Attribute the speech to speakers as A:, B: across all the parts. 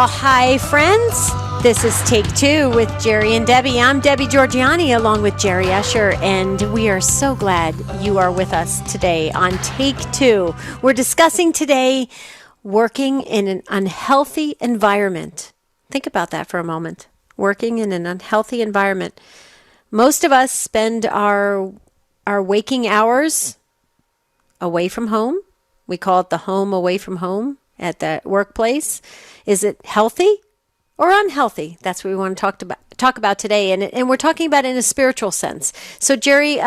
A: Well, hi, friends. This is Take Two with Jerry and Debbie. I'm Debbie Georgiani along with Jerry Escher, and we are so glad you are with us today on Take Two. We're discussing today working in an unhealthy environment. Think about that for a moment. Working in an unhealthy environment. Most of us spend our waking hours away from home. We call it the home away from home at the workplace. Is it healthy or unhealthy? That's what we want to talk about today. And we're talking about it in a spiritual sense. So, Jerry,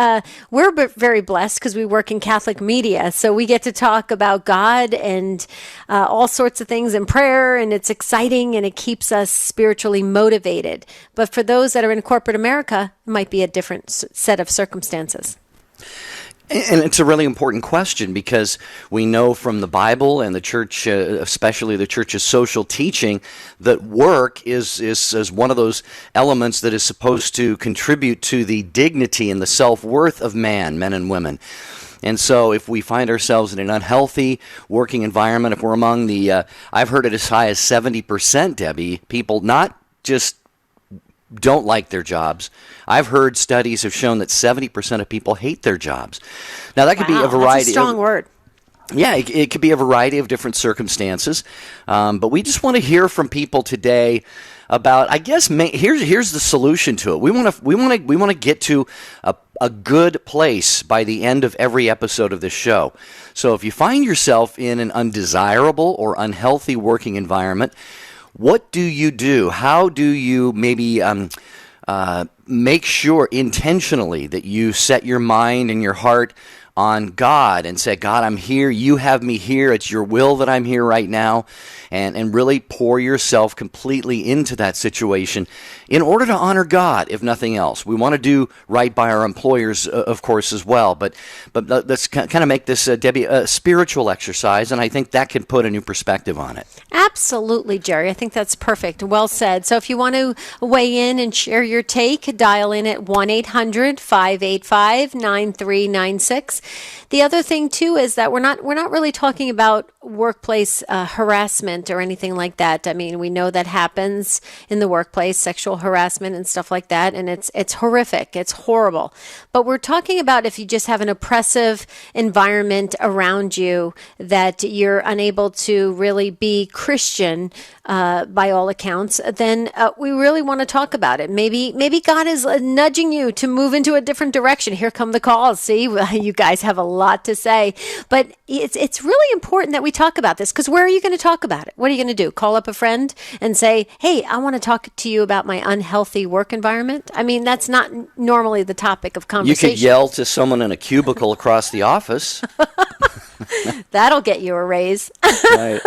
A: we're very blessed because we work in Catholic media. So we get to talk about God and all sorts of things in prayer. And it's exciting and it keeps us spiritually motivated. But for those that are in corporate America, it might be a different set of circumstances.
B: And it's a really important question because we know from the Bible and the church, especially the church's social teaching, that work is one of those elements that is supposed to contribute to the dignity and the self-worth of men and women. And so if we find ourselves in an unhealthy working environment, if we're among the, I've heard it as high as 70%, Debbie, people not just don't like their jobs. I've heard studies have shown that 70% of people hate their jobs. Now, that could be a variety.
A: That's a strong word.
B: Yeah, it could be a variety of different circumstances. But we just want to hear from people today about, I guess, here's the solution to it. We want to get to a good place by the end of every episode of this show. So if you find yourself in an undesirable or unhealthy working environment, what do you do? How do you maybe make sure intentionally that you set your mind and your heart on God and say, God, I'm here. You have me here. It's your will that I'm here right now. And really pour yourself completely into that situation in order to honor God, if nothing else. We want to do right by our employers, of course, as well. But let's kind of make this, Debbie, a spiritual exercise, and I think that can put a new perspective on it.
A: Absolutely, Jerry. I think that's perfect. Well said. So if you want to weigh in and share your take, dial in at 1-800-585-9396. The other thing, too, is that we're not really talking about workplace harassment or anything like that. I mean, we know that happens in the workplace, sexual harassment and stuff like that, and it's horrific. It's horrible. But we're talking about if you just have an oppressive environment around you that you're unable to really be Christian by all accounts, then we really want to talk about it. Maybe God is nudging you to move into a different direction. Here come the calls. See, you guys have a lot to say, but it's really important that we talk about this, because where are you going to talk about it? What are you going to do? Call up a friend and say, hey, I want to talk to you about my unhealthy work environment? I mean, that's not normally the topic of conversation.
B: You could yell to someone in a cubicle across the office.
A: That'll get you a raise.
B: Right.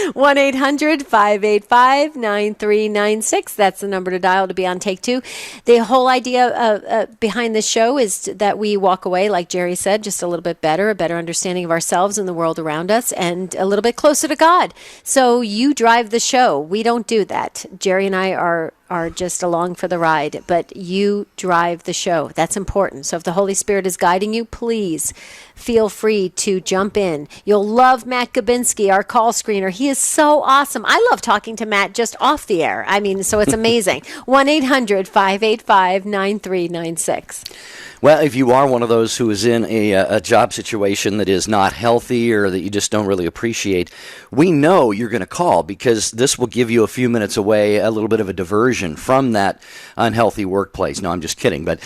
A: 1-800-585-9396. That's the number to dial to be on Take Two. The whole idea behind this show is that we walk away, like Jerry said, just a little bit better, a better understanding of ourselves and the world around us, and a little bit closer to God. So you drive the show. We don't do that. Jerry and I are just along for the ride, but you drive the show. That's important. So if the Holy Spirit is guiding you, please feel free to jump in. You'll love Matt Gabinski, our call screener. He is so awesome. I love talking to Matt just off the air. I mean, so it's amazing. 1-800-585-9396.
B: Well, if you are one of those who is in a job situation that is not healthy or that you just don't really appreciate, we know you're going to call, because this will give you a few minutes away, a little bit of a diversion from that unhealthy workplace. No, I'm just kidding. But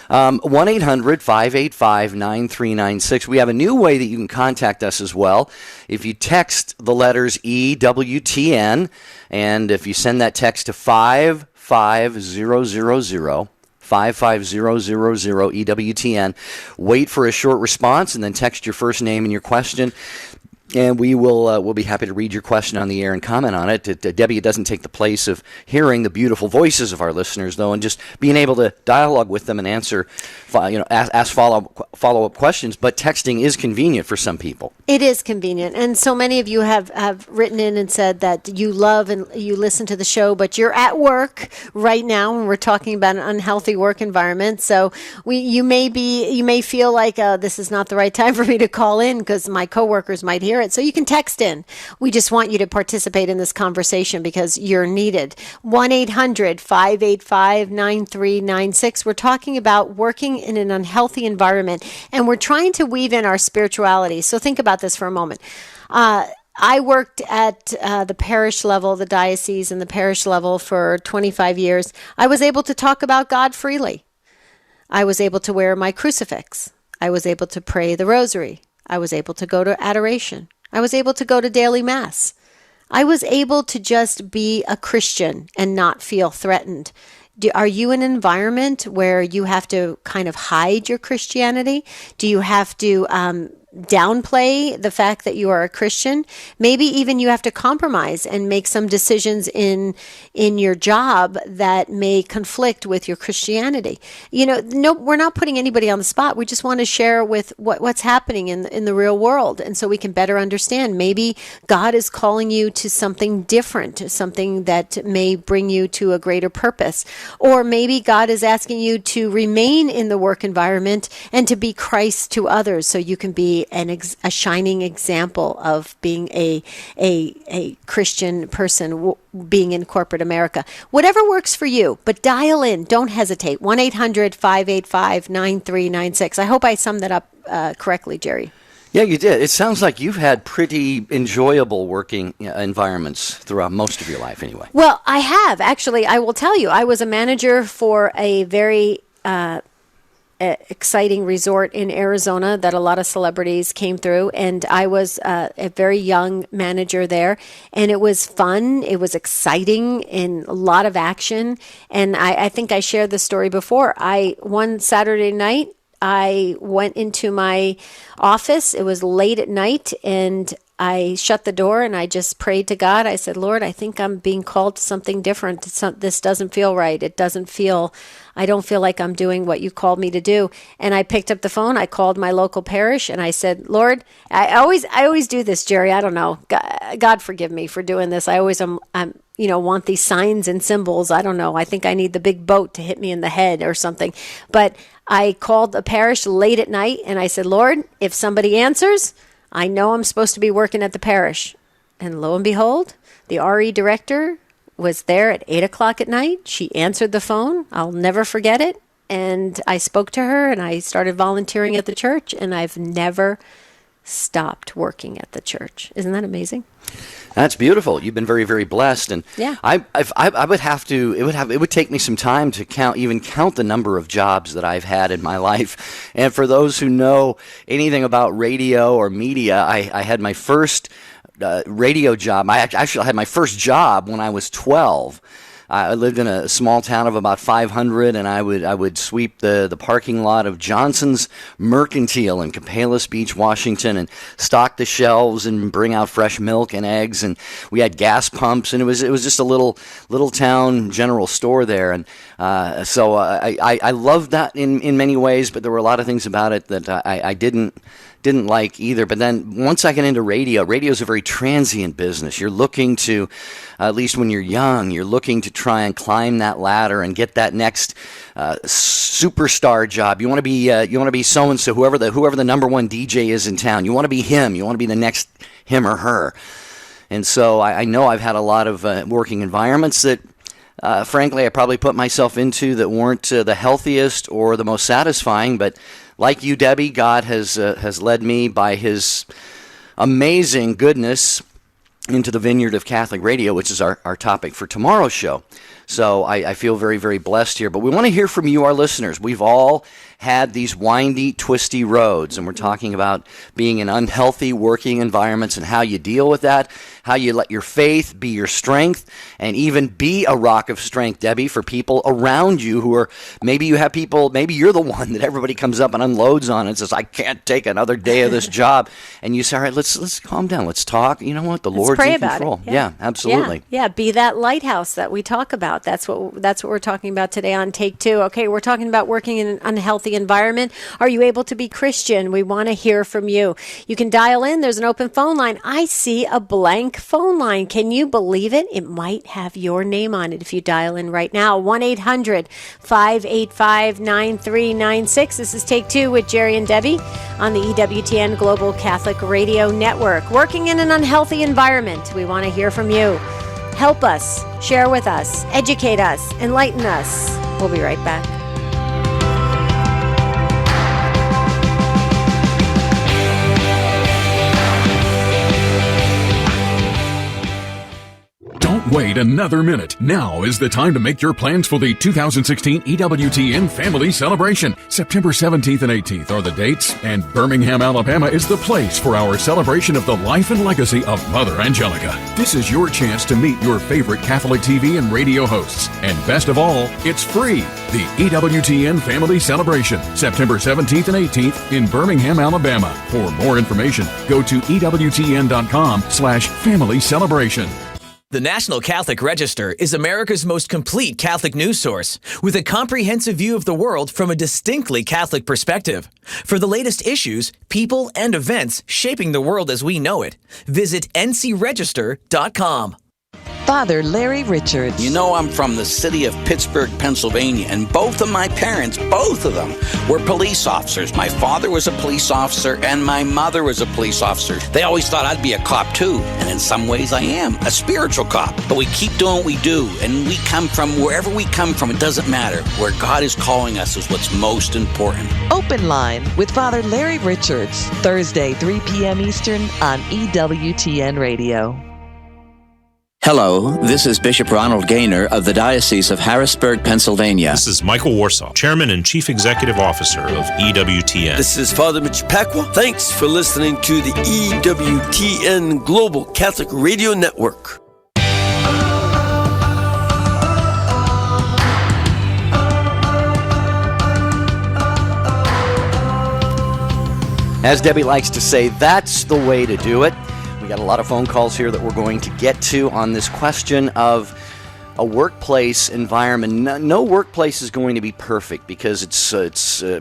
B: 1-800-585-9396. We have a new way that you can contact us as well. If you text the letters EWTN, and if you send that text to 55000, 55000 EWTN. Wait for a short response and then text your first name and your question. And we'll be happy to read your question on the air and comment on it. Debbie, it doesn't take the place of hearing the beautiful voices of our listeners, though, and just being able to dialogue with them and answer, ask follow-up questions. But texting is convenient for some people.
A: It is convenient, and so many of you have written in and said that you love and you listen to the show, but you're at work right now, and we're talking about an unhealthy work environment. So you may feel like this is not the right time for me to call in because my coworkers might hear hear it. So you can text in. We just want you to participate in this conversation because you're needed. 1-800-585-9396. We're talking about working in an unhealthy environment, and we're trying to weave in our spirituality. So think about this for a moment. I worked at the parish level, the diocese and the parish level for 25 years. I was able to talk about God freely. I was able to wear my crucifix. I was able to pray the rosary. I was able to go to adoration. I was able to go to daily mass. I was able to just be a Christian and not feel threatened. Are you in an environment where you have to kind of hide your Christianity? Do you have to downplay the fact that you are a Christian? Maybe even you have to compromise and make some decisions in your job that may conflict with your Christianity. No, we're not putting anybody on the spot. We just want to share with what's happening in the real world, and so we can better understand. Maybe God is calling you to something different, something that may bring you to a greater purpose, or maybe God is asking you to remain in the work environment and to be Christ to others, so you can be a shining example of being a Christian person, being in corporate America. Whatever works for you, but dial in. Don't hesitate. 1-800-585-9396. I hope I summed that up correctly, Jerry.
B: Yeah, you did. It sounds like you've had pretty enjoyable working environments throughout most of your life anyway.
A: Well, I have. Actually, I will tell you, I was a manager for a very exciting resort in Arizona that a lot of celebrities came through, and I was a very young manager there, and it was fun, it was exciting, and a lot of action. And I think I shared the story before. One Saturday night, I went into my office. It was late at night, and I shut the door and I just prayed to God. I said, Lord, I think I'm being called to something different. This doesn't feel right. I don't feel like I'm doing what you called me to do. And I picked up the phone. I called my local parish and I said, Lord, I always do this, Jerry. I don't know. God forgive me for doing this. I always want these signs and symbols. I don't know. I think I need the big boat to hit me in the head or something. But I called the parish late at night and I said, Lord, if somebody answers, I know I'm supposed to be working at the parish. And lo and behold, the RE director was there at 8 o'clock at night. She answered the phone. I'll never forget it. And I spoke to her and I started volunteering at the church, and I've never stopped working at the church. Isn't that amazing?
B: That's beautiful. You've been very, very blessed, and
A: yeah.
B: I would have to. It would take me some time to count the number of jobs that I've had in my life. And for those who know anything about radio or media, I had my first radio job. I actually had my first job when I was 12. I lived in a small town of about 500, and I would sweep the parking lot of Johnson's Mercantile in Capellas Beach, Washington, and stock the shelves and bring out fresh milk and eggs. And we had gas pumps, and it was just a little town general store there. And so I loved that in many ways, but there were a lot of things about it that I didn't like either. But then once I get into radio is a very transient business. You're looking to, at least when you're young, you're looking to try and climb that ladder and get that next superstar job. You want to be so and so, whoever the number one DJ is in town. You want to be him. You want to be the next him or her. And so I know I've had a lot of working environments that, frankly, I probably put myself into that weren't the healthiest or the most satisfying. But like you, Debbie, God has led me by His amazing goodness into the vineyard of Catholic radio, which is our topic for tomorrow's show. So I feel very, very blessed here. But we want to hear from you, our listeners. We've all had these windy, twisty roads, and we're talking about being in unhealthy working environments and how you deal with that, how you let your faith be your strength, and even be a rock of strength, Debbie, for people around you who are, maybe you're the one that everybody comes up and unloads on and says, I can't take another day of this job. And you say, all right, let's calm down. Let's talk. You know what? The Lord
A: pray
B: in
A: about
B: control.
A: it.
B: Yeah, absolutely.
A: Yeah, be that lighthouse that we talk about. That's what we're talking about today on Take Two. Okay, we're talking about working in an unhealthy environment. Are you able to be Christian? We want to hear from you. You can dial in. There's an open phone line. I see a blank phone line. Can you believe it? It might have your name on it if you dial in right now. 1-800-585-9396. This is Take Two with Jerry and Debbie on the EWTN Global Catholic Radio Network. Working in an unhealthy environment. We want to hear from you. Help us, share with us, educate us, enlighten us. We'll be right back.
C: Don't wait another minute. Now is the time to make your plans for the 2016 EWTN Family Celebration. September 17th and 18th are the dates, and Birmingham, Alabama is the place for our celebration of the life and legacy of Mother Angelica. This is your chance to meet your favorite Catholic TV and radio hosts. And best of all, it's free. The EWTN Family Celebration, September 17th and 18th in Birmingham, Alabama. For more information, go to EWTN.com/family celebration.
D: The National Catholic Register is America's most complete Catholic news source, with a comprehensive view of the world from a distinctly Catholic perspective. For the latest issues, people, and events shaping the world as we know it, visit ncregister.com.
E: Father Larry Richards.
F: You know, I'm from the city of Pittsburgh, Pennsylvania, and both of my parents, both of them, were police officers. My father was a police officer, and my mother was a police officer. They always thought I'd be a cop, too, and in some ways I am, a spiritual cop. But we keep doing what we do, and we come from wherever we come from, it doesn't matter. Where God is calling us is what's most important.
E: Open Line with Father Larry Richards, Thursday, 3 p.m. Eastern on EWTN Radio.
G: Hello, this is Bishop Ronald Gaynor of the Diocese of Harrisburg, Pennsylvania.
H: This is Michael Warsaw, Chairman and Chief Executive Officer of EWTN.
I: This is Father Mitch Pacwa. Thanks for listening to the EWTN Global Catholic Radio Network.
B: As Debbie likes to say, that's the way to do it. We got a lot of phone calls here that we're going to get to on this question of a workplace environment. No workplace is going to be perfect because it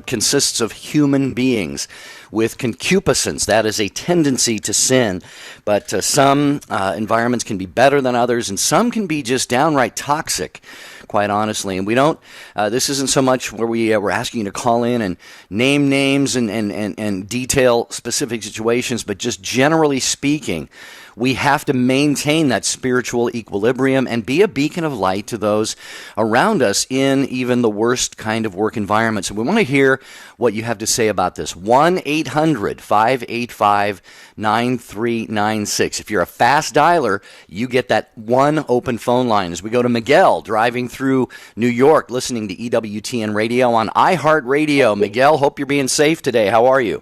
B: consists of human beings with concupiscence. That is a tendency to sin. But some environments can be better than others, and some can be just downright toxic, quite honestly. And we don't, this isn't so much where we're asking you to call in and name names and detail specific situations, but just generally speaking, we have to maintain that spiritual equilibrium and be a beacon of light to those around us in even the worst kind of work environment. So we want to hear what you have to say about this. 1-800-585-9396. If you're a fast dialer, you get that one open phone line. As we go to Miguel, driving through New York, listening to EWTN Radio on iHeartRadio. Miguel, hope you're being safe today. How are you?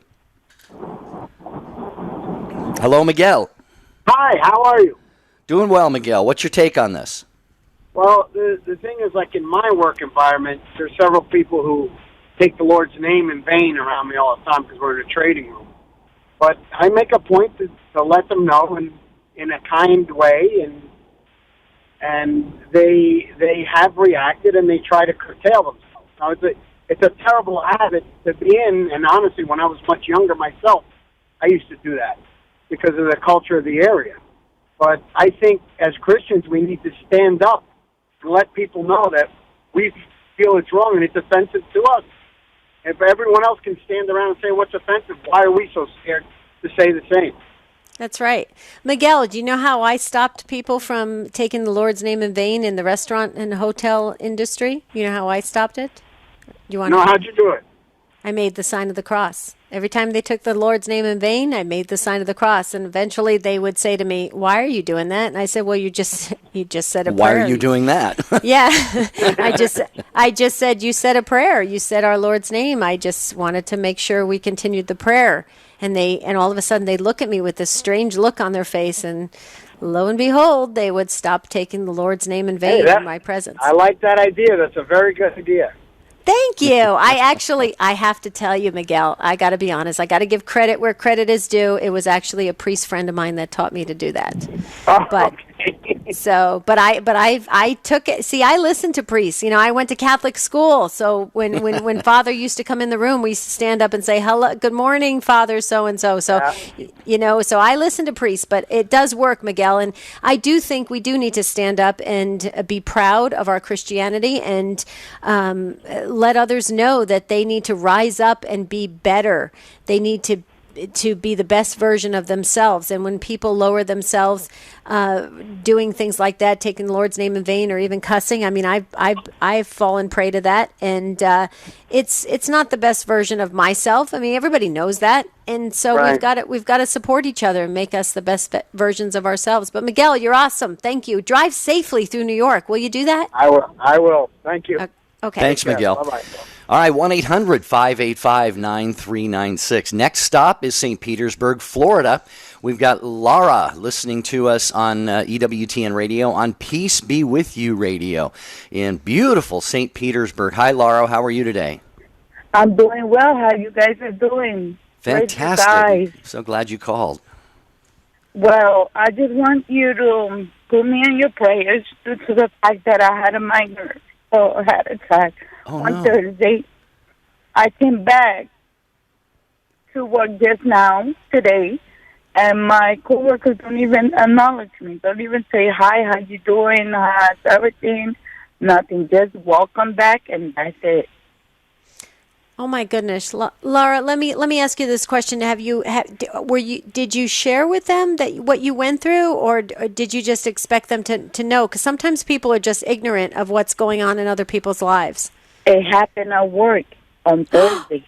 B: Hello, Miguel.
J: Hi, how are you?
B: Doing well, Miguel. What's your take on this?
J: Well, the thing is, like in my work environment, there's several people who take the Lord's name in vain around me all the time because we're in a trading room. But I make a point to let them know in a kind way, and they have reacted and they try to curtail themselves. Now, it's a terrible habit to be in, and honestly, when I was much younger myself, I used to do that because of the culture of the area. But I think as Christians, we need to stand up and let people know that we feel it's wrong and it's offensive to us. If everyone else can stand around and say what's offensive, why are we so scared to say the same?
A: That's right. Miguel, do you know how I stopped people from taking the Lord's name in vain in the restaurant and hotel industry? You know how I stopped it?
J: How'd you do it?
A: I made the sign of the cross. Every time they took the Lord's name in vain, I made the sign of the cross. And eventually they would say to me, "Why are you doing that?" And I said, "Well, you just said a prayer."
B: Why are you doing that?
A: Yeah. I just said, "You said a prayer. You said our Lord's name. I just wanted to make sure we continued the prayer." And all of a sudden they look at me with this strange look on their face, and lo and behold, they would stop taking the Lord's name in vain in my presence.
J: I like that idea. That's a very good idea.
A: Thank you. I have to tell you, Miguel, I got to be honest. I got to give credit where credit is due. It was actually a priest friend of mine that taught me to do that. But I took it. See, I listened to priests. I went to Catholic school. So when Father used to come in the room, we used to stand up and say, "Hello, good morning, Father so-and-so." So, so I listened to priests, but it does work, Miguel. And I do think we do need to stand up and be proud of our Christianity and let others know that they need to rise up and be better. They need to be the best version of themselves. And when people lower themselves, doing things like that, taking the Lord's name in vain, or even cussing, I mean, I've fallen prey to that, and it's not the best version of myself. I mean, everybody knows that, and so we've got to support each other and make us the best versions of ourselves. But Miguel, you're awesome. Thank you. Drive safely through New York. Will you do that?
J: I will. Thank you.
A: Okay.
B: Thanks, Miguel.
J: Bye-bye.
B: All right, 1-800-585-9396. Next stop is St. Petersburg, Florida. We've got Laura listening to us on EWTN Radio, on Peace Be With You Radio in beautiful St. Petersburg. Hi, Laura. How are you today?
K: I'm doing well. How you guys are doing?
B: Fantastic. So glad you called.
K: Well, I just want you to put me in your prayers due to the fact that I had a minor heart attack on Thursday. I came back to work just now, today, and my coworkers don't even acknowledge me. Don't even say, "Hi, how you doing? How's everything?" Nothing. Just welcome back, and that's it.
A: Oh my goodness, Laura. Let me ask you this question: did you share with them that what you went through, or did you just expect them to know? Because sometimes people are just ignorant of what's going on in other people's lives.
K: It happened at work on Thursday.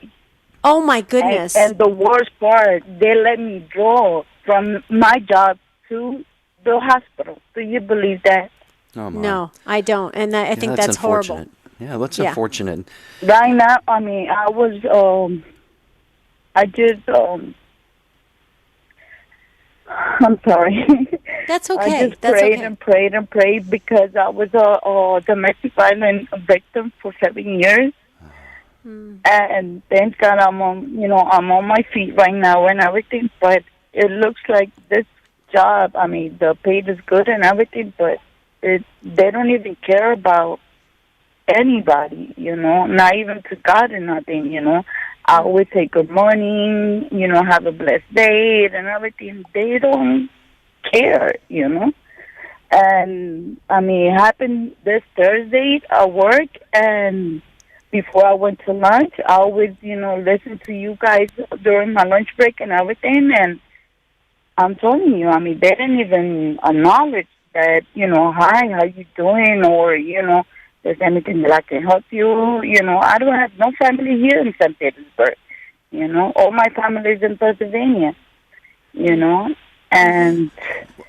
A: Oh my goodness!
K: And the worst part, they let me draw from my job to the hospital. Do you believe that?
B: Oh my.
A: No, I don't, and I think that's horrible.
B: Yeah, that's unfortunate.
K: Right now, I mean, I'm sorry.
A: That's okay.
K: I just prayed and prayed and prayed because I was a domestic violence victim for 7 years. And thank God I'm on my feet right now and everything, but it looks like this job, I mean, the pay is good and everything, but they don't even care about anybody, not even to God or nothing, I always say good morning, have a blessed day and everything. They don't care, And, I mean, it happened this Thursday at work, and before I went to lunch, I always, listen to you guys during my lunch break and everything, and I'm telling you, I mean, they didn't even acknowledge that, hi, how you doing, or, there's anything that I can help you. I don't have no family here in St. Petersburg. All my family is in Pennsylvania. And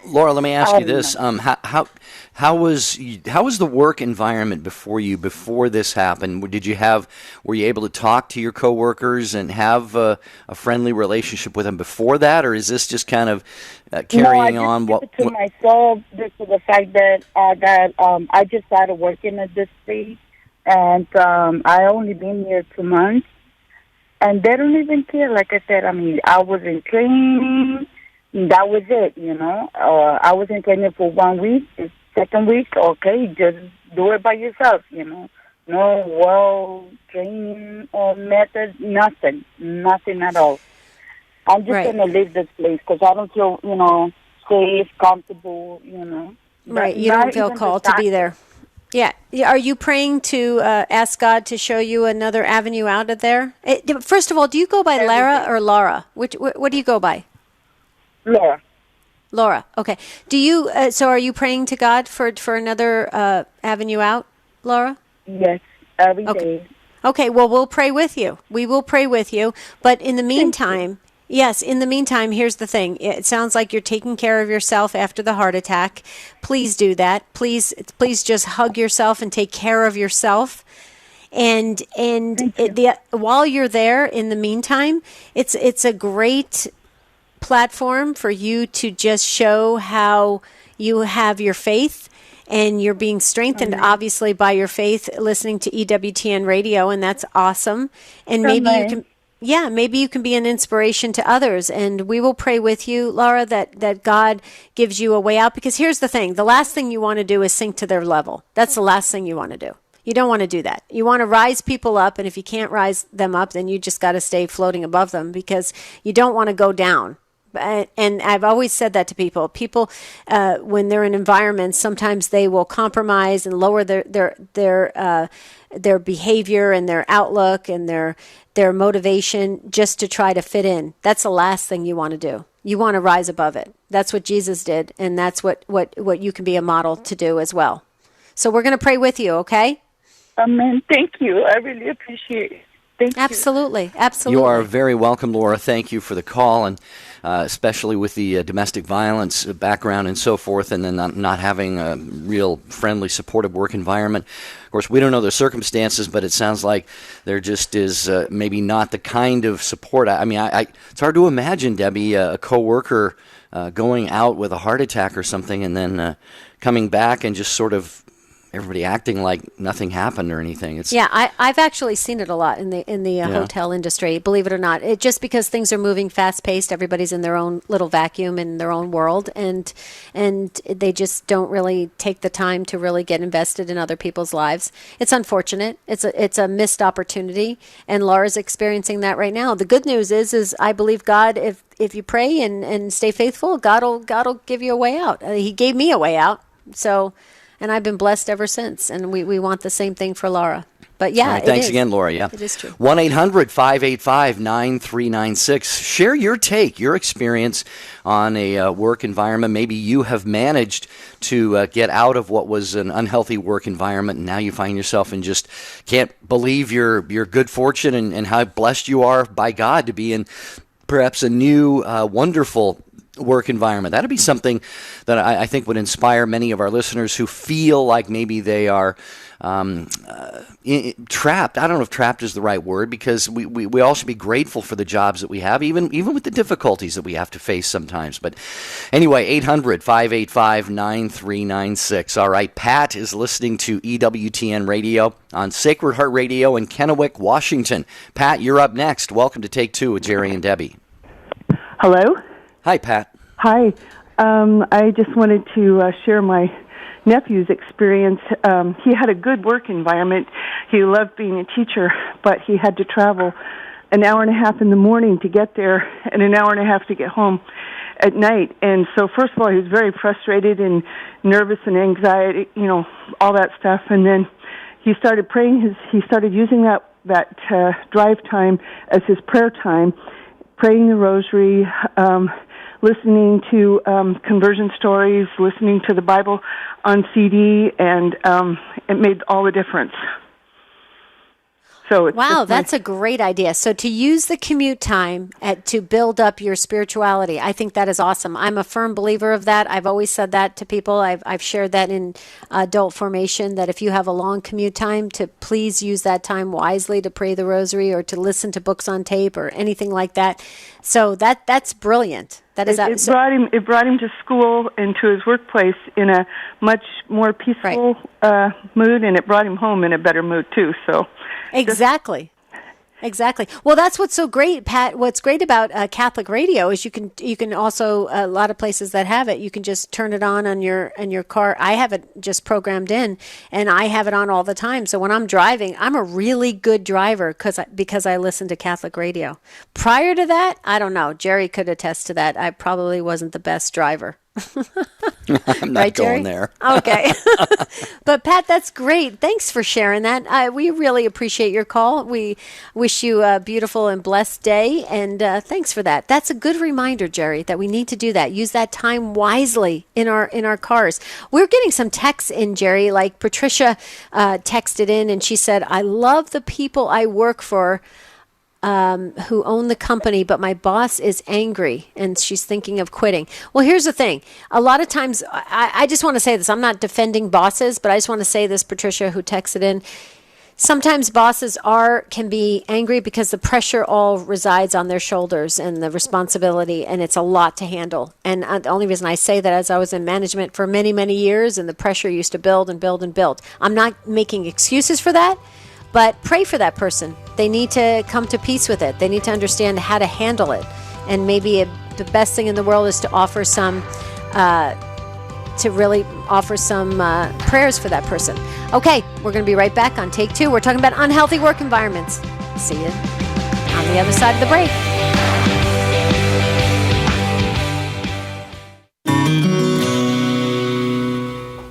B: Laura, let me ask you this: how was the work environment before this happened? Were you able to talk to your coworkers and have a friendly relationship with them before that, or is this just kind of carrying on?
K: No, I just keep it to myself due to the fact that I just started working at this place, and I only been here 2 months, and they don't even care. Like I said, I mean, I was in training. That was it, I was in training for 1 week. The second week, okay, just do it by yourself, No training or method, nothing at all. I'm just going to leave this place because I don't feel, safe, comfortable,
A: Right, you don't feel called to be there. Yeah. Are you praying to ask God to show you another avenue out of there? First of all, do you go by Lara or Laura? What do you go by? Laura. Okay. Do you? So, are you praying to God for another avenue out, Laura?
K: Yes, every day.
A: Okay. Well, we'll pray with you. We will pray with you. But in the meantime, here's the thing. It sounds like you're taking care of yourself after the heart attack. Please do that. Please just hug yourself and take care of yourself. And while you're there, in the meantime, it's a great platform for you to just show how you have your faith and you're being strengthened, obviously, by your faith, listening to EWTN radio, and that's awesome. And maybe you can... Yeah, maybe you can be an inspiration to others, and we will pray with you, Laura, that God gives you a way out, because here's the thing. The last thing you want to do is sink to their level. That's the last thing you want to do. You don't want to do that. You want to rise people up, and if you can't rise them up, then you just got to stay floating above them, because you don't want to go down. And I've always said that to people. People, when they're in environments, sometimes they will compromise and lower their behavior and their outlook and their motivation just to try to fit in. That's the last thing you want to do. You want to rise above it. That's what Jesus did, and that's what you can be a model to do as well. So we're going to pray with you, okay?
K: Amen. Thank you. I really appreciate it. Thank you.
A: Absolutely.
B: You are very welcome, Laura. Thank you for the call, and especially with the domestic violence background and so forth, and then not having a real friendly, supportive work environment. Of course, we don't know the circumstances, but it sounds like there just is maybe not the kind of support. I mean, it's hard to imagine, Debbie, a coworker going out with a heart attack or something, and then coming back and just sort of everybody acting like nothing happened or anything.
A: I've actually seen it a lot in the hotel industry, believe it or not. It just because things are moving fast paced, everybody's in their own little vacuum in their own world, and they just don't really take the time to really get invested in other people's lives. It's unfortunate. It's a missed opportunity, and Laura's experiencing that right now. The good news is I believe God, if you pray and stay faithful, God'll give you a way out. He gave me a way out. So. And I've been blessed ever since, and we want the same thing for Laura. But yeah,
B: right, thanks again, Laura. Yeah,
A: it is true.
B: 1-800-585-9396. Share your take, your experience on a work environment. Maybe you have managed to get out of what was an unhealthy work environment, and now you find yourself and just can't believe your good fortune and how blessed you are by God to be in perhaps a new, wonderful work environment. That'd be something that I think would inspire many of our listeners who feel like maybe they are trapped. I don't know if trapped is the right word, because we all should be grateful for the jobs that we have, even with the difficulties that we have to face sometimes. But anyway, 800-585-9396. All right, Pat is listening to EWTN Radio on Sacred Heart Radio in Kennewick, Washington. Pat, you're up next. Welcome to Take Two with Jerry and Debbie.
L: Hello?
B: Hi, Pat.
L: Hi. I just wanted to share my nephew's experience. He had a good work environment. He loved being a teacher, but he had to travel an hour and a half in the morning to get there and an hour and a half to get home at night. And so first of all, he was very frustrated and nervous and anxiety, all that stuff. And then he started praying. He started using that drive time as his prayer time, praying the rosary, listening to conversion stories, listening to the Bible on CD, and it made all the difference. So
A: wow, that's a great idea. So to use the commute time to build up your spirituality, I think that is awesome. I'm a firm believer of that. I've always said that to people. I've shared that in adult formation, that if you have a long commute time, to please use that time wisely to pray the rosary or to listen to books on tape or anything like that. So that's brilliant. That is
L: it brought him to school and to his workplace in a much more peaceful mood, and it brought him home in a better mood too. So
A: exactly. Well, that's what's so great, Pat. What's great about Catholic radio is you can also, a lot of places that have it, you can just turn it on your car. I have it just programmed in, and I have it on all the time. So when I'm driving, I'm a really good driver because I listen to Catholic radio. Prior to that, I don't know. Jerry could attest to that. I probably wasn't the best driver.
B: I'm not going there.
A: Okay. But Pat, that's great. Thanks for sharing that. We really appreciate your call. We wish you a beautiful and blessed day, and thanks for that. That's a good reminder, Jerry, that we need to do that. Use that time wisely in our cars. We're getting some texts in, Jerry, like Patricia texted in, and she said, I love the people I work for who own the company, but my boss is angry and she's thinking of quitting. Well, here's the thing. A lot of times, I just want to say this. I'm not defending bosses, but I just want to say this, Patricia, who texted in. Sometimes bosses can be angry because the pressure all resides on their shoulders and the responsibility, and it's a lot to handle. And the only reason I say that is I was in management for many, many years, and the pressure used to build and build and build. I'm not making excuses for that, but pray for that person. They need to come to peace with it. They need to understand how to handle it. And maybe the best thing in the world is to offer some prayers for that person. Okay, we're going to be right back on Take Two. We're talking about unhealthy work environments. See you on the other side of the break.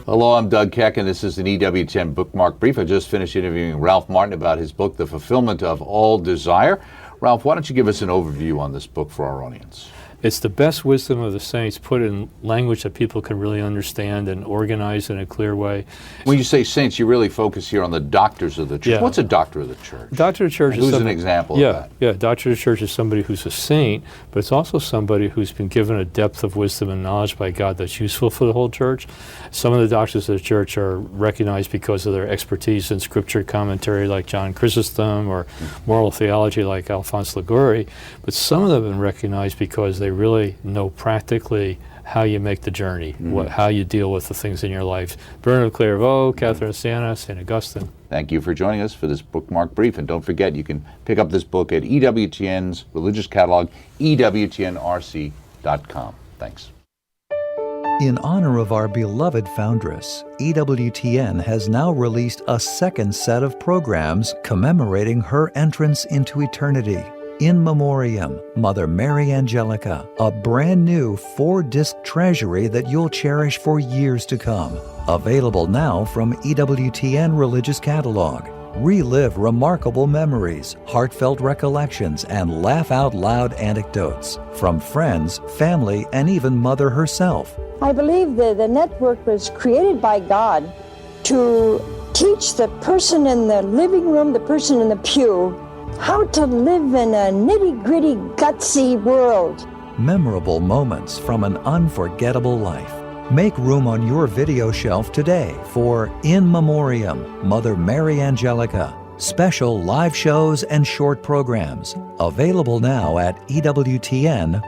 M: Hello, I'm Doug Keck, and this is an EWTN Bookmark Brief. I just finished interviewing Ralph Martin about his book, The Fulfillment of All Desire. Ralph, why don't you give us an overview on this book for our audience?
N: It's the best wisdom of the saints put in language that people can really understand and organize in a clear way.
M: When you say saints, you really focus here on the doctors of the church.
N: Yeah.
M: What's a doctor of the church?
N: Doctor of the church
M: Who's an example of that?
N: Yeah, doctor of the church is somebody who's a saint, but it's also somebody who's been given a depth of wisdom and knowledge by God that's useful for the whole church. Some of the doctors of the church are recognized because of their expertise in scripture commentary like John Chrysostom or moral theology like Alphonse Liguori, but some of them have been recognized because they really know practically how you make the journey, how you deal with the things in your life. Bernard of Clairvaux, Catherine of Siena, St. Augustine.
M: Thank you for joining us for this bookmark brief. And don't forget, you can pick up this book at EWTN's religious catalog, EWTNRC.com. Thanks.
O: In honor of our beloved foundress, EWTN has now released a second set of programs commemorating her entrance into eternity. In Memoriam, Mother Mary Angelica, a brand new 4-disc treasury that you'll cherish for years to come. Available now from EWTN Religious Catalog. Relive remarkable memories, heartfelt recollections, and laugh-out-loud anecdotes from friends, family, and even Mother herself.
P: I believe that the network was created by God to teach the person in the living room, the person in the pew, how to live in a nitty-gritty, gutsy world.
O: Memorable moments from an unforgettable life. Make room on your video shelf today for In Memoriam, Mother Mary Angelica. Special live shows and short programs. Available now at EWTNRC.com.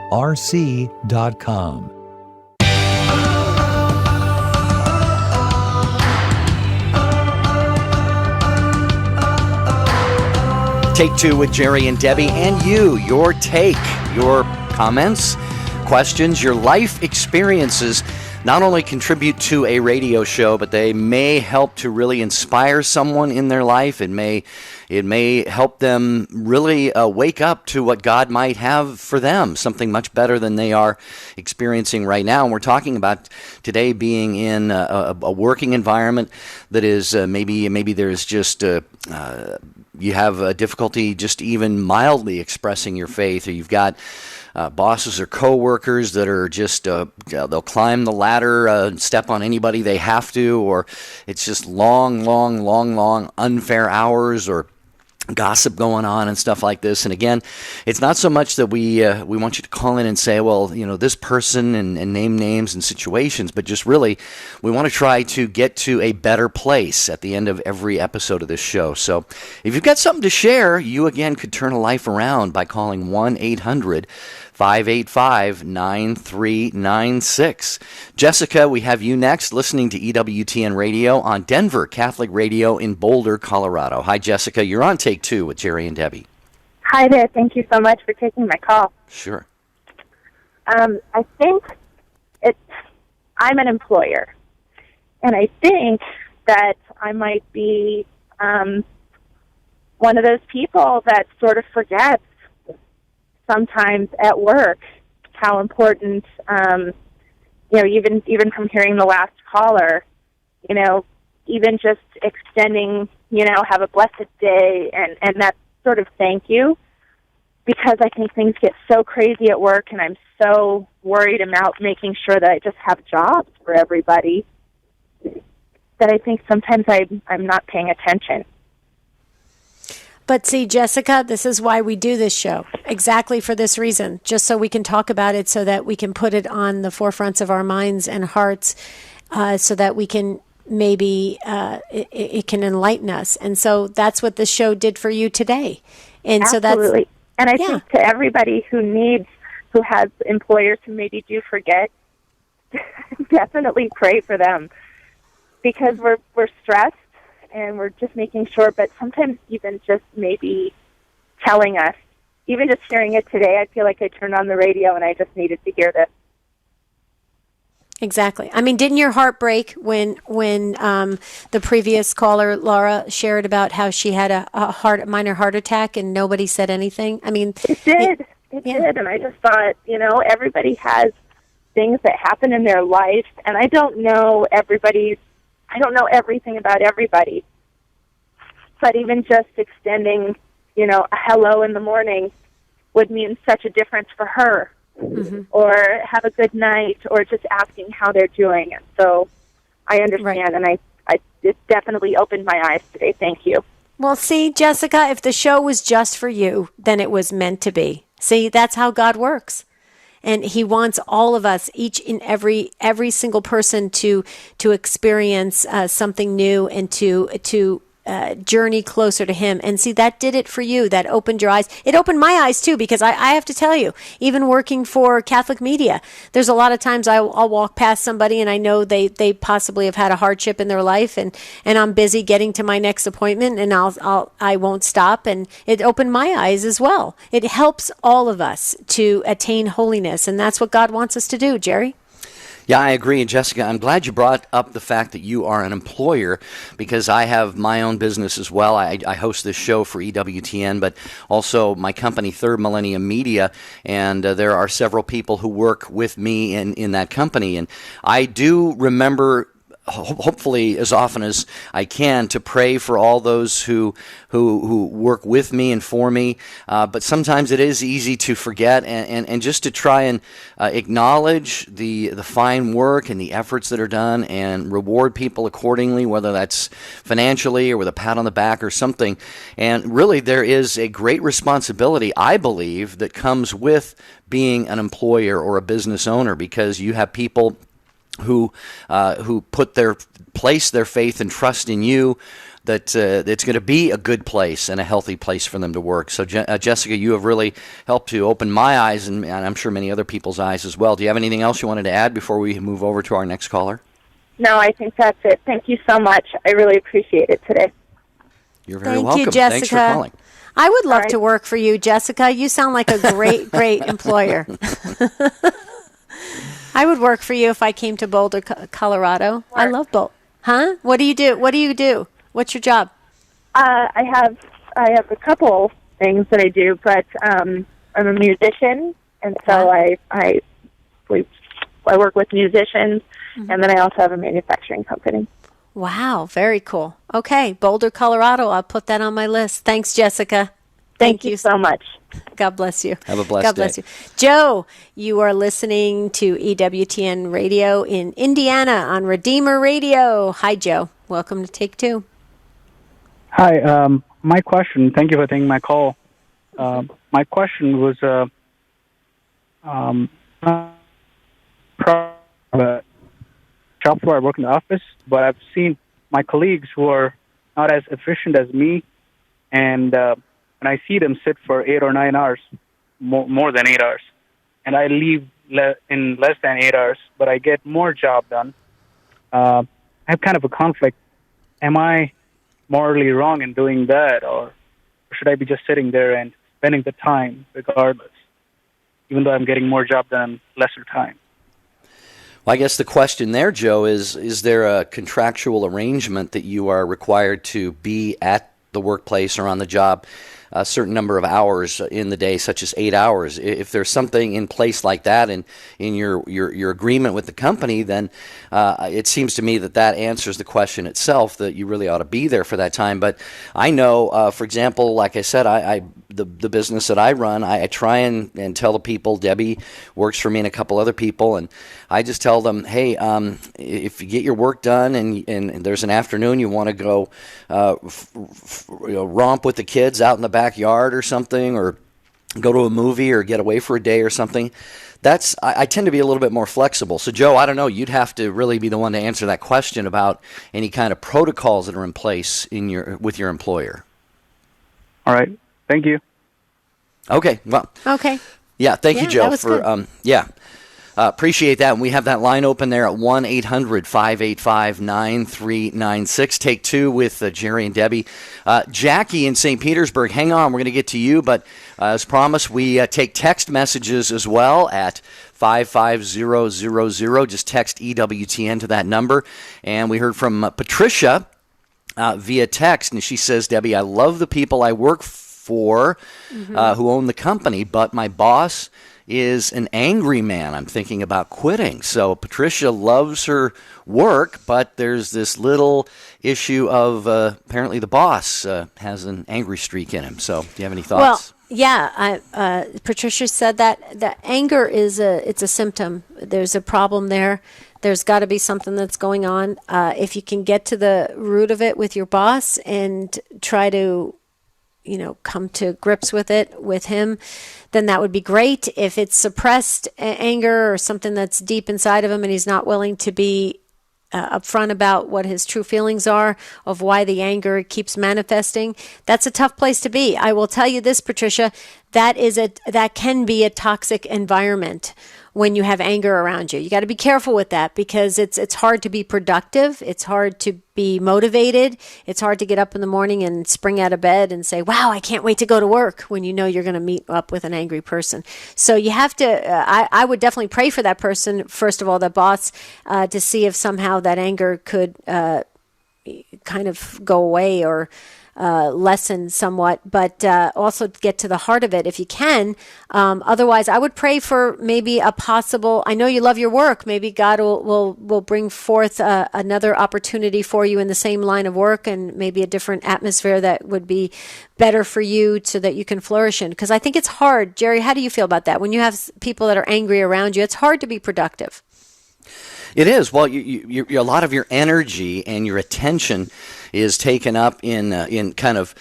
B: Take Two with Jerry and Debbie, and your take, your comments, questions, your life experiences not only contribute to a radio show, but they may help to really inspire someone in their life. It may help them really wake up to what God might have for them, something much better than they are experiencing right now. And we're talking about today being in a working environment that is maybe there's just you have a difficulty just even mildly expressing your faith, or you've got bosses or coworkers that are just they'll climb the ladder and step on anybody they have to, or it's just long unfair hours or gossip going on and stuff like this. And again, it's not so much that we want you to call in and say, well, this person and name names and situations, but just really we want to try to get to a better place at the end of every episode of this show. So if you've got something to share, you again could turn a life around by calling 1-800-585-9396. Jessica, we have you next, listening to EWTN Radio on Denver Catholic Radio in Boulder, Colorado. Hi, Jessica. You're on Take Two with Jerry and Debbie.
Q: Hi there. Thank you so much for taking my call.
B: Sure.
Q: I think I'm an employer, and I think that I might be one of those people that sort of forgets sometimes at work how important, even from hearing the last caller, even just extending, have a blessed day and that sort of thank you, because I think things get so crazy at work and I'm so worried about making sure that I just have jobs for everybody that I think sometimes I'm not paying attention.
A: But see, Jessica, this is why we do this show, exactly for this reason, just so we can talk about it, so that we can put it on the forefronts of our minds and hearts, so that we can maybe it can enlighten us. And so that's what this show did for you today. And
Q: Absolutely.
A: so
Q: and I think to everybody who has employers who maybe do forget, definitely pray for them, because we're stressed and we're just making sure, but sometimes even just maybe telling us, even just hearing it today, I feel like I turned on the radio and I just needed to hear this.
A: Exactly. I mean, didn't your heart break when the previous caller, Laura, shared about how she had a minor heart attack and nobody said anything? I mean,
Q: it did. It did. And I just thought, everybody has things that happen in their life, and I don't know everything about everybody. But even just extending, a hello in the morning would mean such a difference for her. Mm-hmm. Or have a good night, or just asking how they're doing. And so I understand, and it definitely opened my eyes today. Thank you.
A: Well, see, Jessica, if the show was just for you, then it was meant to be. See, that's how God works. And he wants all of us, each and every single person, to experience something new and to journey closer to him. And see, that did it for you. That opened your eyes. It opened my eyes too, because I have to tell you, even working for Catholic media, there's a lot of times I'll walk past somebody and I know they possibly have had a hardship in their life, and I'm busy getting to my next appointment, and I won't stop. And it opened my eyes as well. It helps all of us to attain holiness, and that's what God wants us to do, Jerry.
B: Yeah, I agree. And Jessica, I'm glad you brought up the fact that you are an employer, because I have my own business as well. I host this show for EWTN, but also my company, Third Millennium Media, and there are several people who work with me in that company. And I do remember, hopefully as often as I can, to pray for all those who work with me and for me. But sometimes it is easy to forget, and just to try and acknowledge the fine work and the efforts that are done, and reward people accordingly, whether that's financially or with a pat on the back or something. And really, there is a great responsibility, I believe, that comes with being an employer or a business owner, because you have people who place their faith and trust in you, that it's going to be a good place and a healthy place for them to work. So, Jessica, you have really helped to open my eyes, and I'm sure many other people's eyes as well. Do you have anything else you wanted to add before we move over to our next caller?
Q: No, I think that's it. Thank you so much. I really appreciate it today.
B: You're very welcome.
A: Thank you, Jessica.
B: Thanks for calling.
A: I would love to work for you, Jessica. You sound like a great, great employer. I would work for you if I came to Boulder, Colorado. I love Boulder. Huh? What do you do? What's your job?
Q: I have a couple things that I do, but I'm a musician, and so I work with musicians, and then I also have a manufacturing company.
A: Wow, very cool. Okay, Boulder, Colorado. I'll put that on my list. Thanks, Jessica.
Q: Thank you so much.
A: God bless you.
B: Have a blessed
A: God bless
B: day.
A: you. Joe, you are listening to EWTN Radio in Indiana on Redeemer Radio. Hi, Joe. Welcome to Take Two.
R: Hi. My question, thank you for taking my call. My question was, shop floor, I work in the office, but I've seen my colleagues who are not as efficient as me, and I see them sit for 8 or 9 hours, more than 8 hours, and I leave in less than 8 hours, but I get more job done. I have kind of a conflict. Am I morally wrong in doing that, or should I be just sitting there and spending the time regardless, even though I'm getting more job done in lesser time?
B: Well, I guess the question there, Joe, is there a contractual arrangement that you are required to be at the workplace or on the job a certain number of hours in the day, such as 8 hours? If there's something in place like that in your agreement with the company, then it seems to me that answers the question itself, that you really ought to be there for that time. But I know, for example, like I said, the business that I run, I try and tell the people, Debbie works for me and a couple other people, and I just tell them, hey, if you get your work done and there's an afternoon you want to go romp with the kids out in the backyard or something, or go to a movie or get away for a day or something, I tend to be a little bit more flexible. So, Joe, I don't know. You'd have to really be the one to answer that question about any kind of protocols that are in place with your employer.
R: All right. Thank you.
B: Okay. Well.
A: Okay.
B: Yeah. Thank you, Joe, for
A: good.
B: appreciate that. And we have that line open there at 1-800-585-9396. Take two with Jerry and Debbie. Jackie in St. Petersburg, hang on. We're going to get to you. But as promised, we take text messages as well at 55000. Just text EWTN to that number. And we heard from Patricia via text. And she says, Debbie, I love the people I work for who own the company, but my boss is an angry man. I'm thinking about quitting. So Patricia loves her work, but there's this little issue of apparently the boss has an angry streak in him. So do you have any thoughts?
A: Well, yeah, Patricia said that anger is it's a symptom. There's a problem there. There's got to be something that's going on. If you can get to the root of it with your boss and try to come to grips with it with him, then that would be great. If it's suppressed anger or something that's deep inside of him and he's not willing to be upfront about what his true feelings are of why the anger keeps manifesting, that's a tough place to be. I will tell you this, Patricia, that can be a toxic environment when you have anger around you. You got to be careful with that because it's hard to be productive. It's hard to be motivated. It's hard to get up in the morning and spring out of bed and say, wow, I can't wait to go to work when you know you're going to meet up with an angry person. So you have to, I would definitely pray for that person, first of all, the boss, to see if somehow that anger could kind of go away or lessen somewhat, but also get to the heart of it if you can. Otherwise, I would pray for maybe a possible, I know you love your work, maybe God will bring forth another opportunity for you in the same line of work and maybe a different atmosphere that would be better for you so that you can flourish in. Because I think it's hard. Jerry, how do you feel about that? When you have people that are angry around you, it's hard to be productive.
B: It is. Well, you a lot of your energy and your attention is taken up in kind of,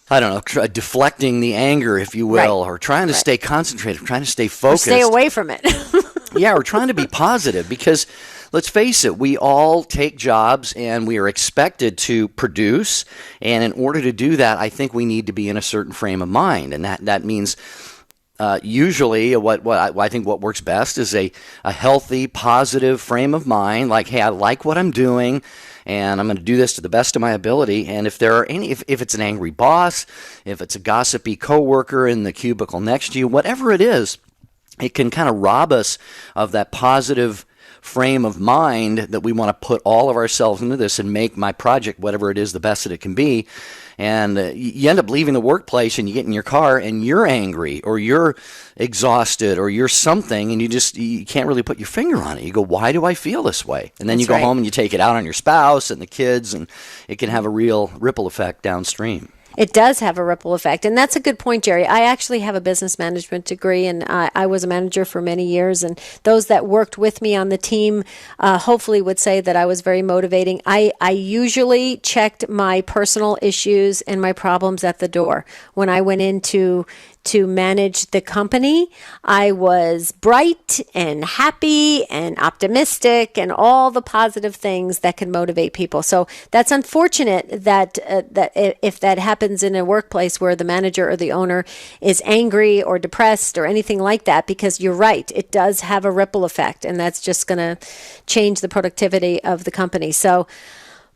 B: I don't know, deflecting the anger, if you will, or trying to stay concentrated, trying to stay focused.
A: Or stay away from it.
B: Yeah, we're trying to be positive because, let's face it, we all take jobs and we are expected to produce. And in order to do that, I think we need to be in a certain frame of mind. And that means usually what I think what works best is a healthy, positive frame of mind. Like, hey, I like what I'm doing, and I'm going to do this to the best of my ability. And if there are if it's an angry boss, if it's a gossipy coworker in the cubicle next to you, whatever it is, it can kind of rob us of that positive frame of mind that we want to put all of ourselves into this and make my project, whatever it is, the best that it can be. And you end up leaving the workplace and you get in your car and you're angry or you're exhausted or you're something and you can't really put your finger on it. You go, why do I feel this way? And then you go home and you take it out on your spouse and the kids, and it can have a real ripple effect downstream.
A: It does have a ripple effect. And that's a good point, Jerry. I actually have a business management degree, and I was a manager for many years. And those that worked with me on the team hopefully would say that I was very motivating. I usually checked my personal issues and my problems at the door. When I went into to manage the company, I was bright and happy and optimistic and all the positive things that can motivate people. So that's unfortunate that if that happens in a workplace where the manager or the owner is angry or depressed or anything like that, because you're right, it does have a ripple effect, and that's just going to change the productivity of the company. So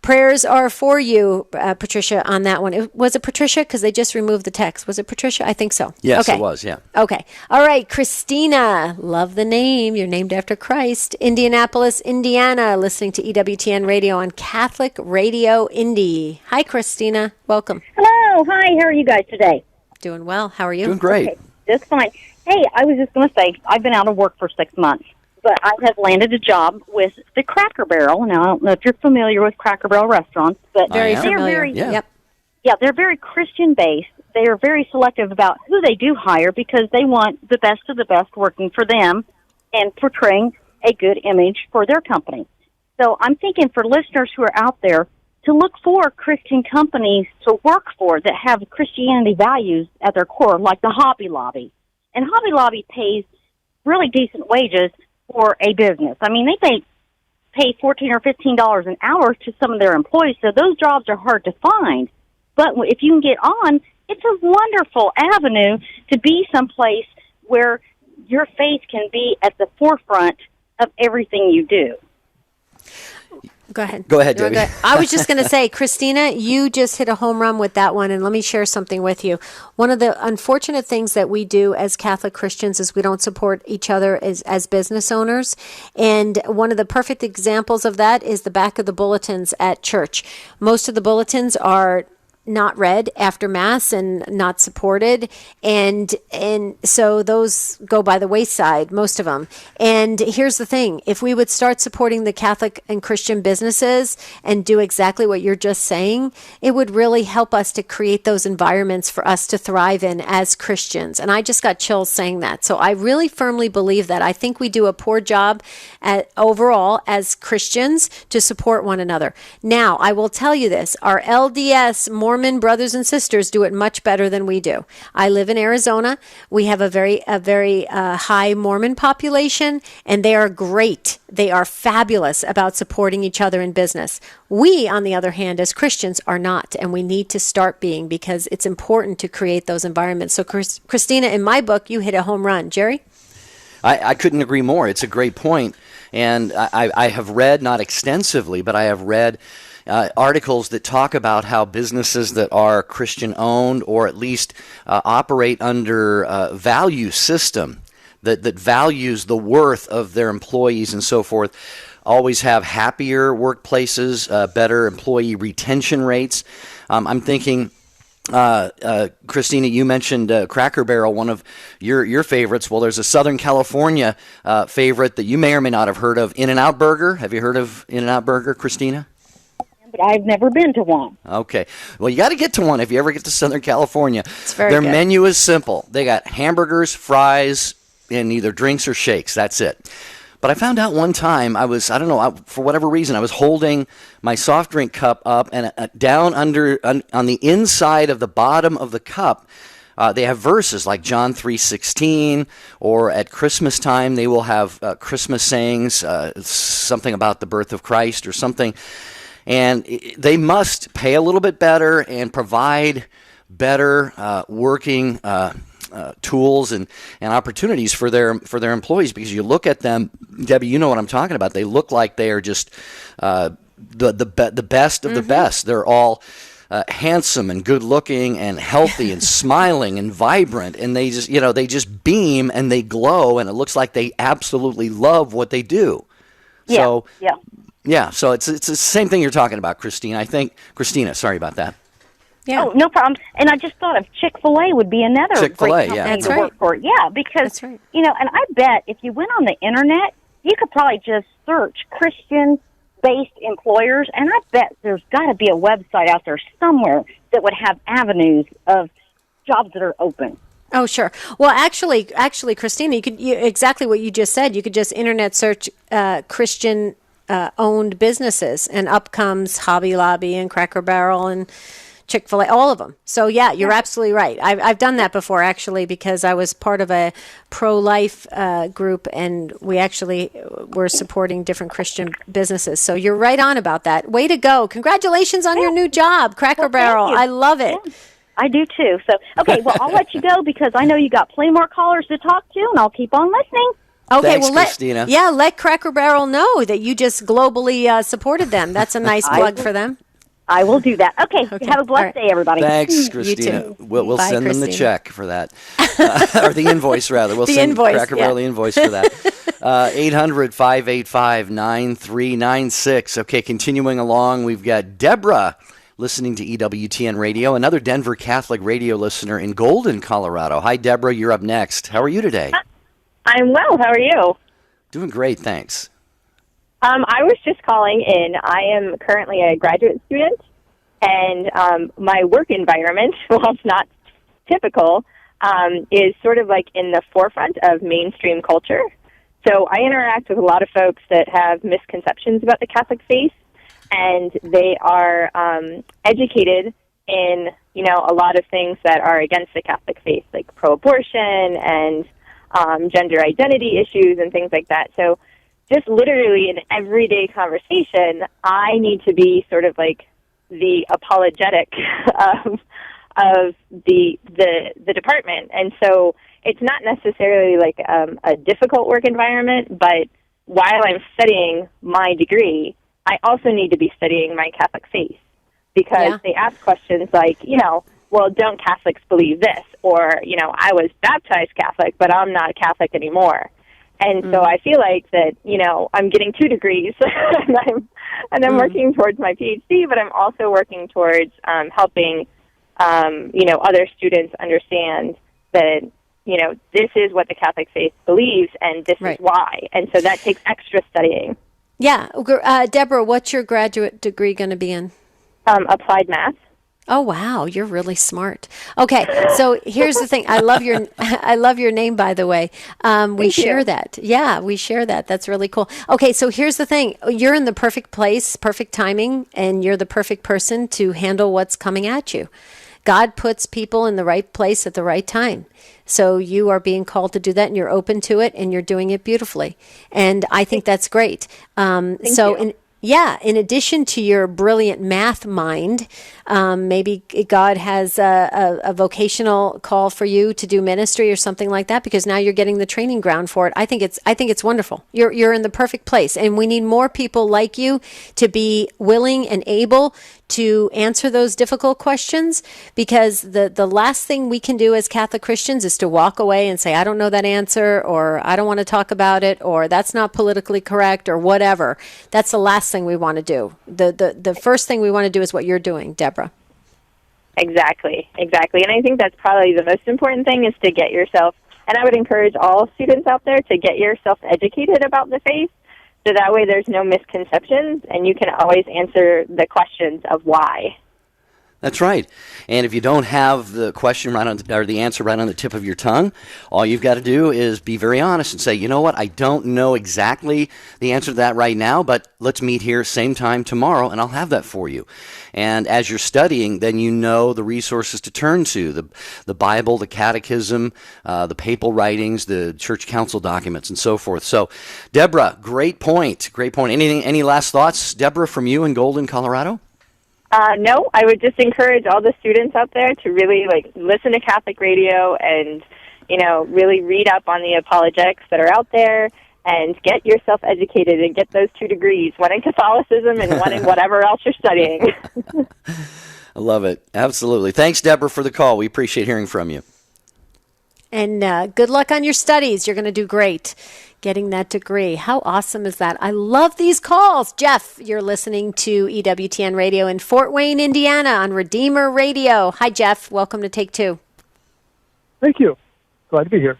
A: prayers are for you, Patricia, on that one. Was it Patricia? Because they just removed the text. Was it Patricia? I think so.
B: Yes,
A: okay.
B: It was, yeah.
A: Okay. All right, Christina. Love the name. You're named after Christ. Indianapolis, Indiana, listening to EWTN Radio on Catholic Radio Indy. Hi, Christina. Welcome.
S: Hello. Hi. How are you guys today?
A: Doing well. How are you?
B: Doing great.
S: Okay, just fine. Hey, I was just going to say, I've been out of work for 6 months. But I have landed a job with the Cracker Barrel. Now, I don't know if you're familiar with Cracker Barrel restaurants, but
A: very familiar.
S: Yeah, they're very Christian-based. They are very selective about who they do hire because they want the best of the best working for them and portraying a good image for their company. So I'm thinking for listeners who are out there to look for Christian companies to work for that have Christianity values at their core, like the Hobby Lobby. And Hobby Lobby pays really decent wages for a business. I mean, they pay $14 or $15 an hour to some of their employees, so those jobs are hard to find. But if you can get on, it's a wonderful avenue to be someplace where your faith can be at the forefront of everything you do.
A: Go ahead.
B: Go ahead, Debbie.
A: I was just going to say, Christina, you just hit a home run with that one, and let me share something with you. One of the unfortunate things that we do as Catholic Christians is we don't support each other as business owners, and one of the perfect examples of that is the back of the bulletins at church. Most of the bulletins are not read after Mass and not supported, and so those go by the wayside, most of them. And here's the thing, if we would start supporting the Catholic and Christian businesses and do exactly what you're just saying, it would really help us to create those environments for us to thrive in as Christians. And I just got chills saying that. So I really firmly believe that. I think we do a poor job overall as Christians to support one another. Now, I will tell you this, our LDS Mormon brothers and sisters do it much better than we do. I live in Arizona. We have a very high Mormon population, and they are great. They are fabulous about supporting each other in business. We, on the other hand, as Christians, are not, and we need to start being, because it's important to create those environments. So, Christina, in my book, you hit a home run. Jerry?
B: I couldn't agree more. It's a great point. And I have read, not extensively, but I have read articles that talk about how businesses that are Christian-owned or at least operate under a value system that values the worth of their employees and so forth always have happier workplaces, better employee retention rates. I'm thinking... Christina, you mentioned Cracker Barrel, one of your favorites. Well, there's a Southern California favorite that you may or may not have heard of, In-N-Out Burger. Have you heard of In-N-Out Burger, Christina?
S: But I've never been to one.
B: Okay. Well, you got to get to one if you ever get to Southern California.
A: It's very
B: Their
A: good.
B: menu is simple. They got hamburgers, fries, and either drinks or shakes. That's it. But I found out one time, for whatever reason, I was holding my soft drink cup up, and down on the inside of the bottom of the cup, they have verses like John 3:16, or at Christmas time they will have Christmas sayings, something about the birth of Christ or something. And they must pay a little bit better and provide better working tools and opportunities for their employees, because you look at them, Debbie, you know what I'm talking about. They look like they are just the best of the best. They're all handsome and good looking and healthy and smiling and vibrant, and they just beam and they glow, and it looks like they absolutely love what they do. So it's the same thing you're talking about, Christina. Christina, sorry about that.
S: Yeah. Oh, no problem. And I just thought of Chick-fil-A would be another great company to work for. Yeah, because, and I bet if you went on the Internet, you could probably just search Christian-based employers, and I bet there's got to be a website out there somewhere that would have avenues of jobs that are open.
A: Oh, sure. Well, actually, Christina, exactly what you just said. You could just Internet search Christian owned businesses, and up comes Hobby Lobby and Cracker Barrel and Chick-fil-A, all of them. So, yeah, you're absolutely right. I've done that before, actually, because I was part of a pro-life group, and we actually were supporting different Christian businesses. So you're right on about that. Way to go. Congratulations on your new job, Cracker Barrel. I love it.
S: Yeah, I do, too. So, okay, well, I'll let you go because I know you got plenty more callers to talk to, and I'll keep on listening.
A: Okay,
B: Thanks, Christina.
A: let Cracker Barrel know that you just globally supported them. That's a nice plug for them.
S: I will do that. Okay. Have a blessed day, everybody.
B: Thanks, Christina.
A: You too.
B: We'll
A: Bye,
B: send
A: Christina.
B: them the check for that. Or the invoice, rather. We'll send Cracker Barrel the invoice for that. 800-585-9396. Okay, continuing along, we've got Deborah listening to EWTN Radio, another Denver Catholic radio listener in Golden, Colorado. Hi, Deborah. You're up next. How are you today?
T: I'm well. How are you?
B: Doing great, thanks.
T: I was just calling in. I am currently a graduate student, and my work environment, while it's not typical, is sort of like in the forefront of mainstream culture. So I interact with a lot of folks that have misconceptions about the Catholic faith. and they are educated in, a lot of things that are against the Catholic faith, like pro-abortion and gender identity issues and things like that. So just literally in everyday conversation, I need to be sort of like the apologetic of the department. And so it's not necessarily like a difficult work environment, but while I'm studying my degree, I also need to be studying my Catholic faith, because they ask questions like, well, don't Catholics believe this? Or, I was baptized Catholic, but I'm not Catholic anymore. And so I feel like that, I'm getting 2 degrees and I'm working towards my PhD, but I'm also working towards helping, other students understand that, this is what the Catholic faith believes and this is why. And so that takes extra studying.
A: Yeah. Deborah, what's your graduate degree going to be in?
T: Applied math.
A: Oh, wow. You're really smart. Okay. So here's the thing. I love your name, by the way. We share that. Yeah, we share that. That's really cool. Okay. So here's the thing. You're in the perfect place, perfect timing, and you're the perfect person to handle what's coming at you. God puts people in the right place at the right time. So you are being called to do that, and you're open to it, and you're doing it beautifully. And I think that's great. Thank you. In addition to your brilliant math mind, maybe God has a vocational call for you to do ministry or something like that, because now you're getting the training ground for it. I think it's wonderful. You're in the perfect place, and we need more people like you to be willing and able to answer those difficult questions, because the last thing we can do as Catholic Christians is to walk away and say, I don't know that answer, or I don't want to talk about it, or that's not politically correct, or whatever. That's the last thing we want to do. The first thing we want to do is what you're doing, Deborah.
T: Exactly. And I think that's probably the most important thing, is to get yourself, and I would encourage all students out there to get yourself educated about the faith, so that way there's no misconceptions and you can always answer the questions of why.
B: That's right. And if you don't have the question right on, or the answer right on the tip of your tongue, all you've got to do is be very honest and say, you know what, I don't know exactly the answer to that right now, but let's meet here same time tomorrow and I'll have that for you. And as you're studying, then you know the resources to turn to, the Bible, the catechism, the papal writings, the church council documents, and so forth. So, Deborah, great point. Any last thoughts, Deborah, from you in Golden, Colorado?
T: No, I would just encourage all the students out there to really listen to Catholic radio and, really read up on the apologetics that are out there and get yourself educated and get those 2 degrees, one in Catholicism and one in whatever else you're studying.
B: I love it. Absolutely. Thanks, Deborah, for the call. We appreciate hearing from you.
A: And good luck on your studies. You're going to do great getting that degree. How awesome is that? I love these calls. Jeff, you're listening to EWTN Radio in Fort Wayne, Indiana on Redeemer Radio. Hi, Jeff. Welcome to Take Two.
U: Thank you. Glad to be here.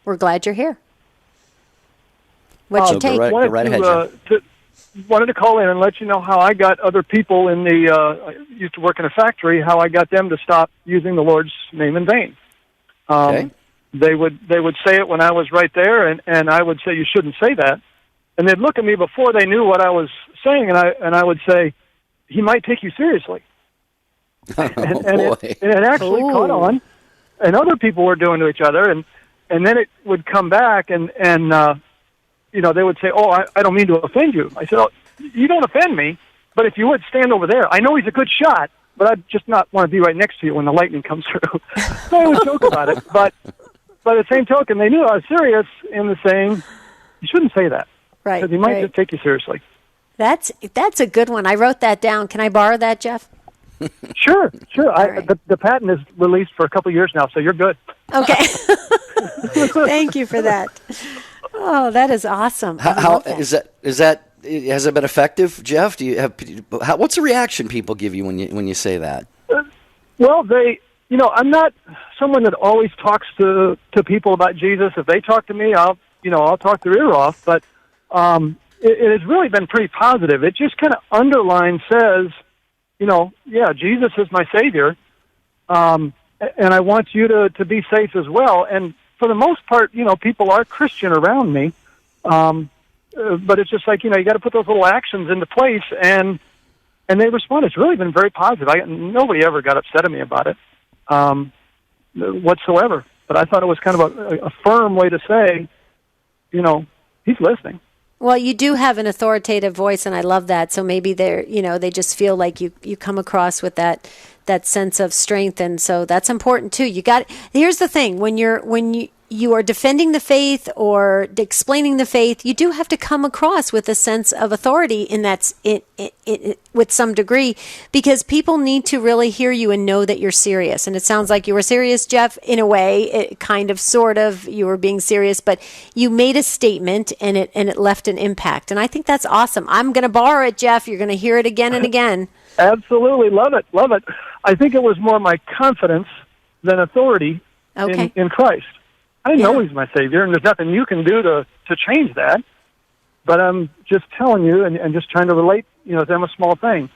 A: We're glad you're here. What's your take?
U: Wanted to call in and let you know how I got other people in the, I used to work in a factory, how I got them to stop using the Lord's name in vain.
B: Okay.
U: They would say it when I was right there, and I would say, you shouldn't say that. And they'd look at me before they knew what I was saying, and I would say, he might take you seriously. It actually caught on, and other people were doing to each other, and then it would come back, and they would say, oh, I don't mean to offend you. I said, oh, you don't offend me, but if you would stand over there, I know he's a good shot, but I'd just not want to be right next to you when the lightning comes through. So I would joke about it, but by the same token, they knew I was serious in the saying, you shouldn't say that.
A: Right.
U: Because he might just take you seriously.
A: That's a good one. I wrote that down. Can I borrow that, Jeff?
U: Sure. Right. The patent is released for a couple of years now, so you're good.
A: Okay. Thank you for that. Oh, that is awesome.
B: How is that? Has it been effective, Jeff? What's the reaction people give you when you say that?
U: Well, I'm not someone that always talks to people about Jesus. If they talk to me, I'll talk their ear off. But it has really been pretty positive. It just kind of underlines, says, Jesus is my Savior, and I want you to be safe as well. And for the most part, people are Christian around me. but it's just like, you got to put those little actions into place, and they respond. It's really been very positive. Nobody ever got upset at me about it whatsoever. But I thought it was kind of a firm way to say, he's listening.
A: Well, you do have an authoritative voice, and I love that. So maybe they just feel like you come across with that sense of strength, and so that's important too. Here's the thing: when you are defending the faith or explaining the faith, you do have to come across with a sense of authority with some degree, because people need to really hear you and know that you're serious. And it sounds like you were serious, Jeff, in a way, sort of, you were being serious, but you made a statement and it left an impact. And I think that's awesome. I'm going to borrow it, Jeff. You're going to hear it again and again.
U: Absolutely. Love it. Love it. I think it was more my confidence than authority in Christ. I know he's my Savior, and there's nothing you can do to change that. But I'm just telling you and just trying to relate, to them a small thing.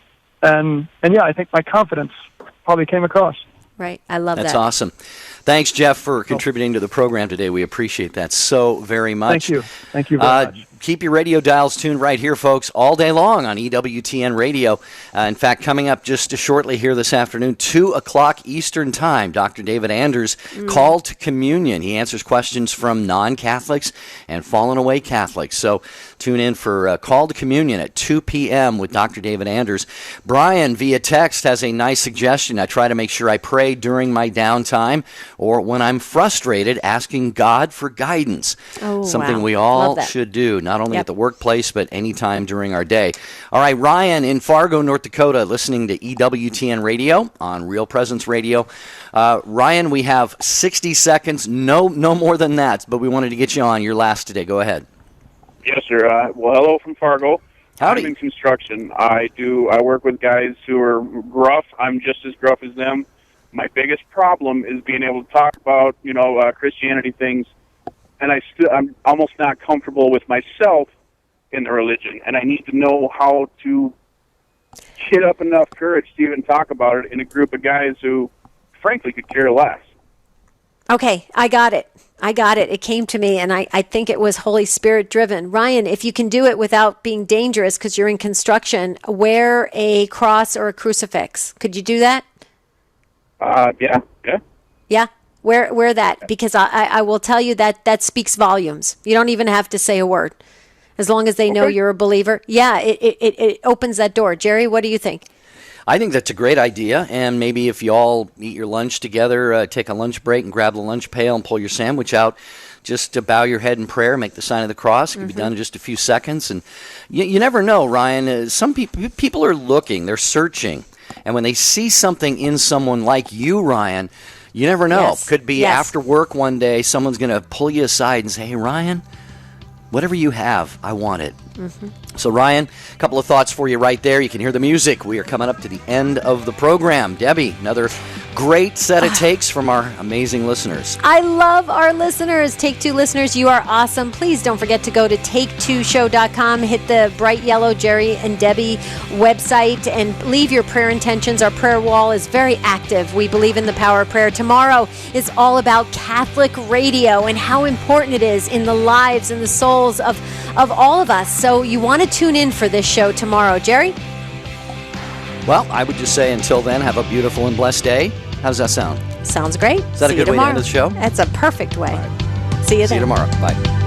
U: And I think my confidence probably came across.
A: Right. I love that.
B: That's awesome. Thanks, Jeff, for contributing to the program today. We appreciate that so very much.
U: Thank you. Thank you very much.
B: Keep your radio dials tuned right here, folks, all day long on EWTN Radio. In fact, coming up just shortly here this afternoon, 2 o'clock Eastern Time, Dr. David Anders, Call to Communion. He answers questions from non-Catholics and fallen away Catholics. So tune in for Call to Communion at 2 p.m. with Dr. David Anders. Brian, via text, has a nice suggestion. I try to make sure I pray during my downtime or when I'm frustrated, asking God for guidance. Something we all should do. Not only at the workplace, but anytime during our day. All right, Ryan in Fargo, North Dakota, listening to EWTN Radio on Real Presence Radio. Ryan, we have 60 seconds, no more than that, but we wanted to get you on. Your last today. Go ahead.
C: Yes, sir. Well, hello from Fargo.
B: Howdy.
C: I'm in construction. I work with guys who are gruff. I'm just as gruff as them. My biggest problem is being able to talk about, Christianity things, and I'm almost not comfortable with myself in the religion, and I need to know how to get up enough courage to even talk about it in a group of guys who, frankly, could care less.
A: Okay, I got it. It came to me, and I think it was Holy Spirit driven. Ryan, if you can do it without being dangerous because you're in construction, wear a cross or a crucifix. Could you do that?
C: Yeah.
A: Yeah? Wear that, because I will tell you that speaks volumes. You don't even have to say a word. As long as they know you're a believer. Yeah, it opens that door. Jerry, what do you think?
B: I think that's a great idea, and maybe if you all eat your lunch together, take a lunch break and grab the lunch pail and pull your sandwich out, just to bow your head in prayer, make the sign of the cross. It can be done in just a few seconds. And you never know, Ryan. Some people are looking, they're searching, and when they see something in someone like you, Ryan, you never know.
A: Yes.
B: Could be after work one day, someone's going to pull you aside and say, hey, Ryan, whatever you have, I want it. So, Ryan, a couple of thoughts for you right there. You can hear the music. We are coming up to the end of the program. Debbie, another great set of takes from our amazing listeners.
A: I love our listeners. Take Two listeners, you are awesome. Please don't forget to go to take2show.com, hit the bright yellow Jerry and Debbie website, and leave your prayer intentions. Our prayer wall is very active. We believe in the power of prayer. Tomorrow is all about Catholic radio and how important it is in the lives and the souls of all of us. So you want to tune in for this show tomorrow. Jerry?
B: Well, I would just say until then, have a beautiful and blessed day. How does that sound?
A: Sounds great.
B: Is that a good way to end the show?
A: That's a perfect way. See you then.
B: See you tomorrow. Bye.